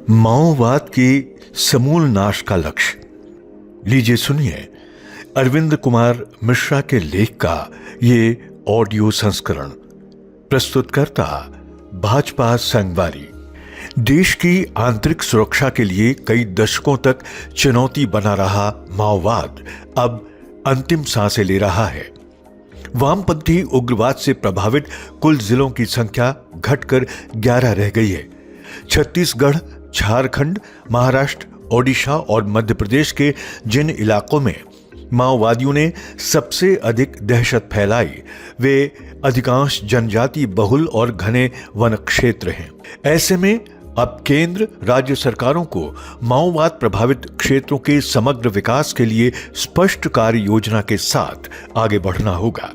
माओवाद के समूल नाश का लक्ष्य। लीजिए सुनिए अरविंद कुमार मिश्रा के लेख का ये ऑडियो संस्करण। प्रस्तुतकर्ता भाजपा संगवारी। देश की आंतरिक सुरक्षा के लिए कई दशकों तक चुनौती बना रहा माओवाद अब अंतिम सांसें ले रहा है। वामपंथी उग्रवाद से प्रभावित कुल जिलों की संख्या घटकर 11 रह गई है। छत्तीसगढ़, झारखंड, महाराष्ट्र, ओडिशा और मध्य प्रदेश के जिन इलाकों में माओवादियों ने सबसे अधिक दहशत फैलाई, वे अधिकांश जनजाति बहुल और घने वन क्षेत्र हैं। ऐसे में अब केंद्र राज्य सरकारों को माओवाद प्रभावित क्षेत्रों के समग्र विकास के लिए स्पष्ट कार्य योजना के साथ आगे बढ़ना होगा।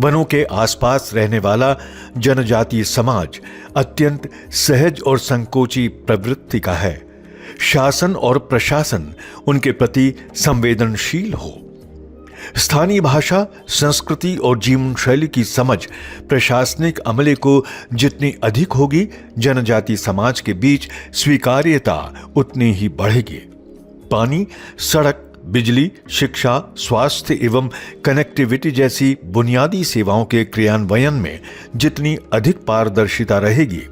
वनों के आसपास रहने वाला जनजातीय समाज अत्यंत सहज और संकोची प्रवृत्ति का है। शासन और प्रशासन उनके प्रति संवेदनशील हो। स्थानीय भाषा, संस्कृति और जीवन शैली की समझ प्रशासनिक अमले को जितनी अधिक होगी, जनजातीय समाज के बीच स्वीकार्यता उतनी ही बढ़ेगी। पानी, सड़क, बिजली, शिक्षा, स्वास्थ्य एवं कनेक्टिविटी जैसी बुनियादी सेवाओं के क्रियान्वयन में जितनी अधिक पारदर्शिता रहेगी,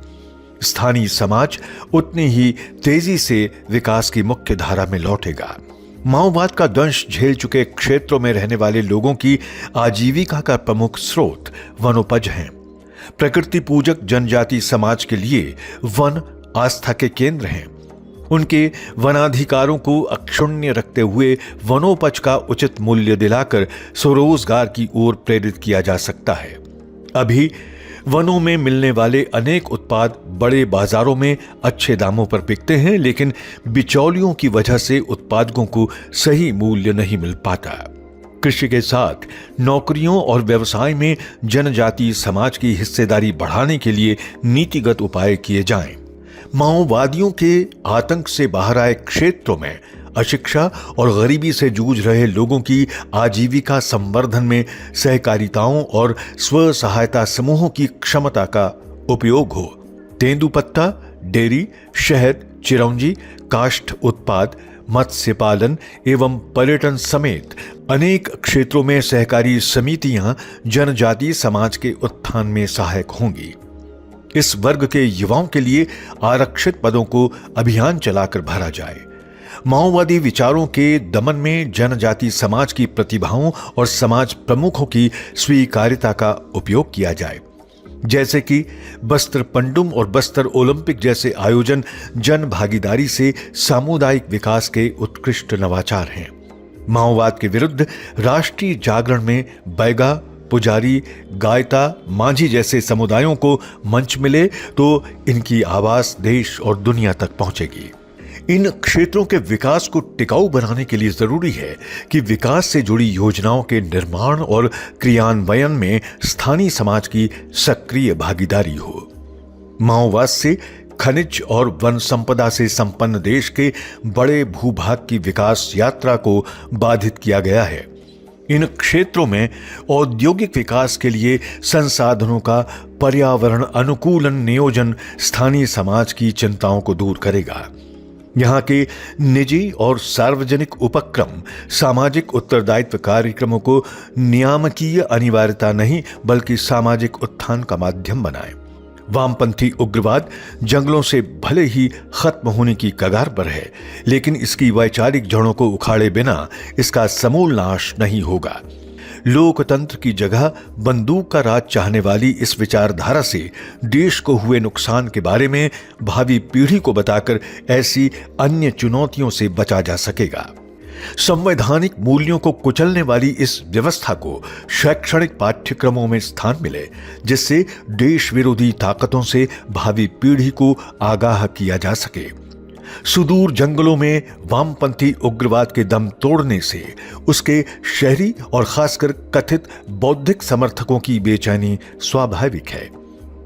स्थानीय समाज उतनी ही तेजी से विकास की मुख्य धारा में लौटेगा। माओवाद का दंश झेल चुके क्षेत्रों में रहने वाले लोगों की आजीविका का प्रमुख स्रोत वनोपज हैं। प्रकृति पूजक जनजातीय समाज के लिए वन आस्था के केंद्र हैं। उनके वनाधिकारों को अक्षुण्य रखते हुए वनोपज का उचित मूल्य दिलाकर स्वरोजगार की ओर प्रेरित किया जा सकता है। अभी वनों में मिलने वाले अनेक उत्पाद बड़े बाजारों में अच्छे दामों पर बिकते हैं, लेकिन बिचौलियों की वजह से उत्पादकों को सही मूल्य नहीं मिल पाता। कृषि के साथ नौकरियों और व्यवसाय में जनजातीय समाज की हिस्सेदारी बढ़ाने के लिए नीतिगत उपाय किए जाएं। माओवादियों के आतंक से बाहर आए क्षेत्रों में अशिक्षा और गरीबी से जूझ रहे लोगों की आजीविका संवर्धन में सहकारिताओं और स्व सहायता समूहों की क्षमता का उपयोग हो। तेंदुपत्ता, डेयरी, शहद, चिरौंजी, काष्ठ उत्पाद, मत्स्य पालन एवं पर्यटन समेत अनेक क्षेत्रों में सहकारी समितियां जनजातीय समाज के उत्थान में सहायक होंगी। इस वर्ग के युवाओं के लिए आरक्षित पदों को अभियान चलाकर भरा जाए। माओवादी विचारों के दमन में जनजातीय समाज की प्रतिभाओं और समाज प्रमुखों की स्वीकार्यता का उपयोग किया जाए, जैसे कि बस्तर पंडुम और बस्तर ओलंपिक जैसे आयोजन जन भागीदारी से सामुदायिक विकास के उत्कृष्ट नवाचार हैं। माओवाद के विरुद्ध राष्ट्रीय जागरण में बैगा, पुजारी, गायता, मांझी जैसे समुदायों को मंच मिले तो इनकी आवाज देश और दुनिया तक पहुंचेगी। इन क्षेत्रों के विकास को टिकाऊ बनाने के लिए जरूरी है कि विकास से जुड़ी योजनाओं के निर्माण और क्रियान्वयन में स्थानीय समाज की सक्रिय भागीदारी हो। माओवाद से खनिज और वन संपदा से संपन्न देश के बड़े भूभाग की विकास यात्रा को बाधित किया गया है। इन क्षेत्रों में औद्योगिक विकास के लिए संसाधनों का पर्यावरण अनुकूलन नियोजन स्थानीय समाज की चिंताओं को दूर करेगा। यहाँ के निजी और सार्वजनिक उपक्रम सामाजिक उत्तरदायित्व कार्यक्रमों को नियामकीय अनिवार्यता नहीं बल्कि सामाजिक उत्थान का माध्यम बनाएं। वामपंथी उग्रवाद जंगलों से भले ही खत्म होने की कगार पर है, लेकिन इसकी वैचारिक जड़ों को उखाड़े बिना इसका समूल नाश नहीं होगा। लोकतंत्र की जगह बंदूक का राज चाहने वाली इस विचारधारा से देश को हुए नुकसान के बारे में भावी पीढ़ी को बताकर ऐसी अन्य चुनौतियों से बचा जा सकेगा। संवैधानिक मूल्यों को कुचलने वाली इस व्यवस्था को शैक्षणिक पाठ्यक्रमों में स्थान मिले, जिससे देश विरोधी ताकतों से भावी पीढ़ी को आगाह किया जा सके। सुदूर जंगलों में वामपंथी उग्रवाद के दम तोड़ने से उसके शहरी और खासकर कथित बौद्धिक समर्थकों की बेचैनी स्वाभाविक है।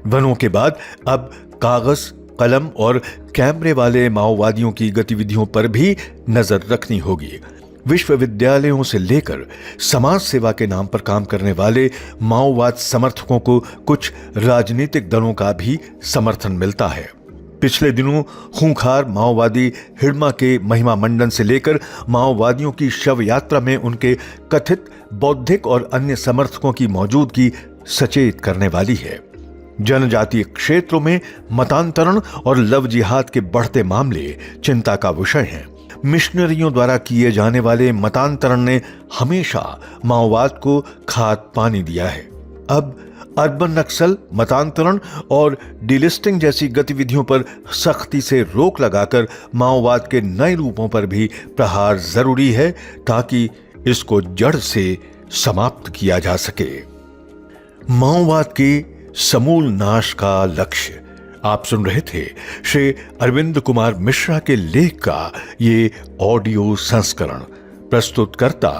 वनों के बाद अब कागज, कलम और कैमरे वाले माओवादियों की गतिविधियों पर भी नजर रखनी होगी। विश्वविद्यालयों से लेकर समाज सेवा के नाम पर काम करने वाले माओवाद समर्थकों को कुछ राजनीतिक दलों का भी समर्थन मिलता है। पिछले दिनों खूंखार माओवादी हिड़मा के महिमा मंडन से लेकर माओवादियों की शव यात्रा में उनके कथित बौद्धिक और अन्य समर्थकों की मौजूदगी सचेत करने वाली है। जनजातीय क्षेत्रों में मतांतरण और लव जिहाद के बढ़ते मामले चिंता का विषय हैं। मिशनरियों द्वारा किए जाने वाले मतांतरण ने हमेशा माओवाद को खाद पानी दिया है। अब अर्बन नक्सल, मतांतरण और डिलिस्टिंग जैसी गतिविधियों पर सख्ती से रोक लगाकर माओवाद के नए रूपों पर भी प्रहार जरूरी है ताकि इसको जड़ से समाप्त किया जा सके। माओवाद के समूल नाश का लक्ष्य। आप सुन रहे थे श्री अरविंद कुमार मिश्रा के लेख का ये ऑडियो संस्करण। प्रस्तुतकर्ता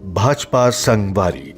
भाजपा संगवारी।